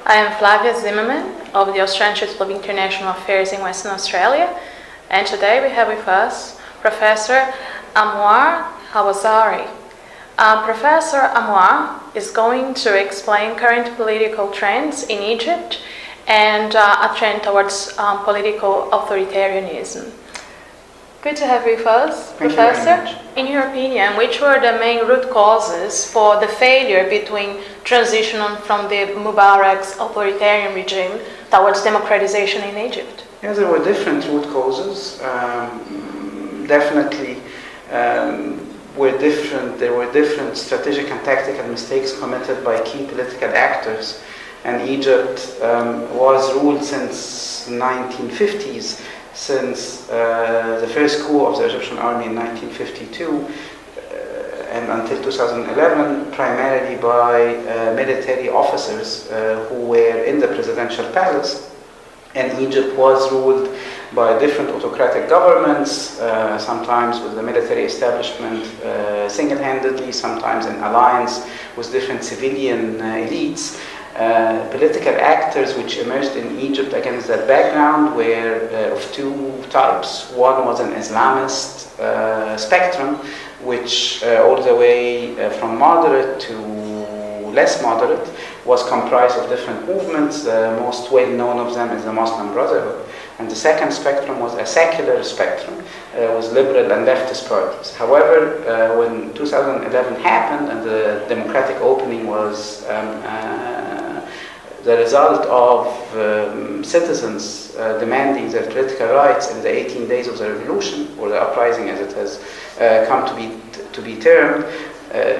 I am Flavia Zimmermann of the Australian Institute of International Affairs in Western Australia, and today we have with us Professor Amr Hamzawy. Professor Amr is going to explain current political trends in Egypt and a trend towards political authoritarianism. Good to have you with us, Professor. In your opinion, which were the main root causes for the failure between transition from the Mubarak's authoritarian regime towards democratization in Egypt? Yes, there were different root causes. Definitely, there were different strategic and tactical mistakes committed by key political actors. And Egypt was ruled since the 1950s, since the first coup of the Egyptian army in 1952 and until 2011, primarily by military officers who were in the presidential palace. And Egypt was ruled by different autocratic governments, sometimes with the military establishment single-handedly, sometimes in alliance with different civilian elites. Political actors which emerged in Egypt against that background were of two types. One was an Islamist spectrum, which all the way from moderate to less moderate was comprised of different movements. The most well-known of them is the Muslim Brotherhood. And the second spectrum was a secular spectrum, with liberal and leftist parties. However, when 2011 happened and the democratic opening was the result of citizens demanding their political rights in the 18 days of the revolution, or the uprising as it has come to be termed,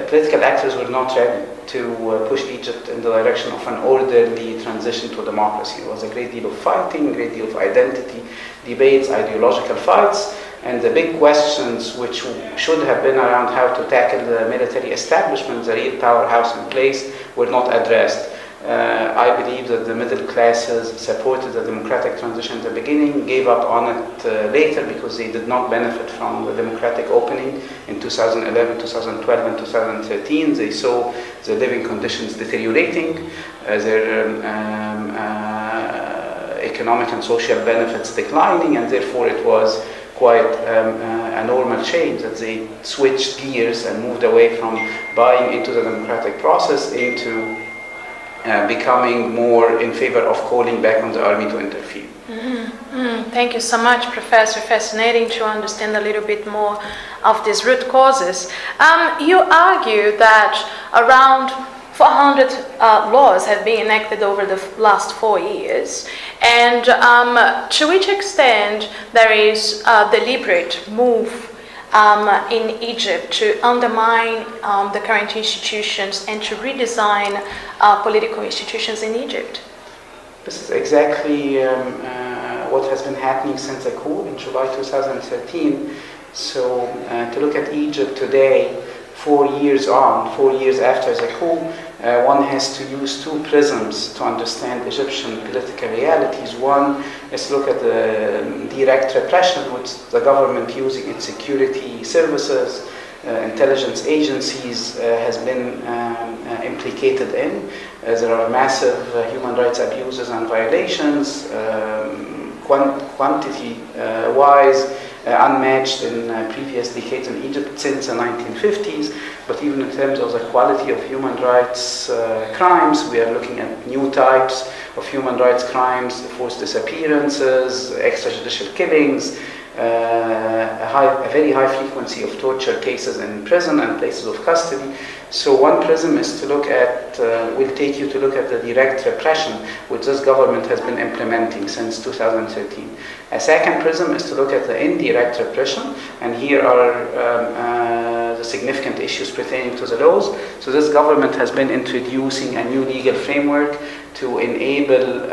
political actors were not ready to push Egypt in the direction of an orderly transition to democracy. There was a great deal of fighting, a great deal of identity debates, ideological fights, and the big questions which should have been around how to tackle the military establishment, the real powerhouse in place, were not addressed. I believe that the middle classes supported the democratic transition at the beginning, gave up on it later because they did not benefit from the democratic opening in 2011, 2012 and 2013. They saw the living conditions deteriorating, their economic and social benefits declining, and therefore it was quite a normal change that they switched gears and moved away from buying into the democratic process into becoming more in favor of calling back on the army to interfere. Thank you so much, Professor. Fascinating to understand a little bit more of these root causes. You argue that around 400 laws have been enacted over the last 4 years, and to which extent there is a deliberate move in Egypt to undermine the current institutions and to redesign political institutions in Egypt? This is exactly what has been happening since the coup in July 2013. So to look at Egypt today, 4 years after the coup, one has to use two prisms to understand Egyptian political realities. One is to look at the direct repression which the government, using its security services, intelligence agencies, has been implicated in. There are massive human rights abuses and violations, quantity-wise, unmatched in previous decades in Egypt since the 1950s, but even in terms of the quality of human rights crimes, we are looking at new types of human rights crimes, forced disappearances, extrajudicial killings, a very high frequency of torture cases in prison and places of custody. So one prism is to look at, will take you to look at the direct repression which this government has been implementing since 2013. A second prism is to look at the indirect repression, and here are the significant issues pertaining to the laws. So this government has been introducing a new legal framework to enable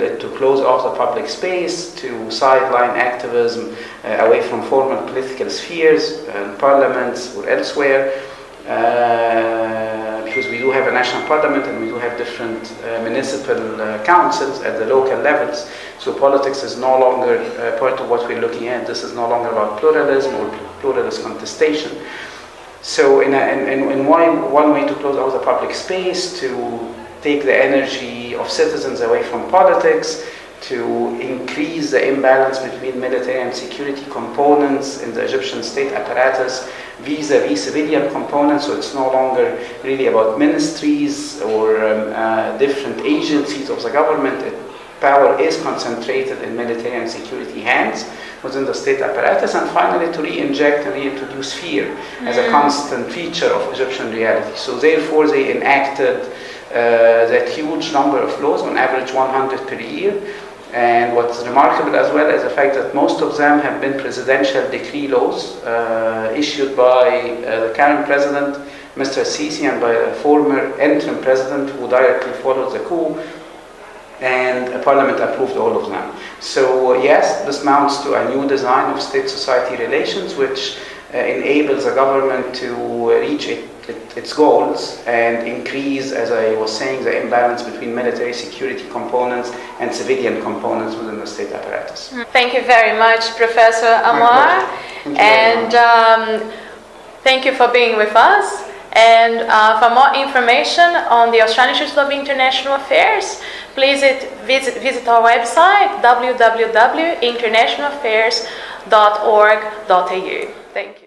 it to close off the public space, to sideline activism away from formal political spheres, parliaments or elsewhere, because we do have a national parliament and we do have different municipal councils at the local levels. So politics is no longer part of what we're looking at. This is no longer about pluralism or pluralist contestation. So in one way to close out the public space, to take the energy of citizens away from politics, to increase the imbalance between military and security components in the Egyptian state apparatus vis-a-vis civilian components. So it's no longer really about ministries or different agencies of the government. Power is concentrated in military and security hands within the state apparatus. And finally, to re-inject and reintroduce fear as a constant feature of Egyptian reality. So therefore, they enacted that huge number of laws, on average 100 per year. And what's remarkable as well is the fact that most of them have been presidential decree laws issued by the current president, Mr. Sisi, and by the former interim president who directly followed the coup, and Parliament approved all of them. So yes, this amounts to a new design of state-society relations, which enables the government to reach its goals and increase, as I was saying, the imbalance between military security components and civilian components within the state apparatus. Thank you very much, Professor Amr, and thank you for being with us. And for more information on the Australian Institute of International Affairs, please visit our website www.internationalaffairs.org.au. Thank you.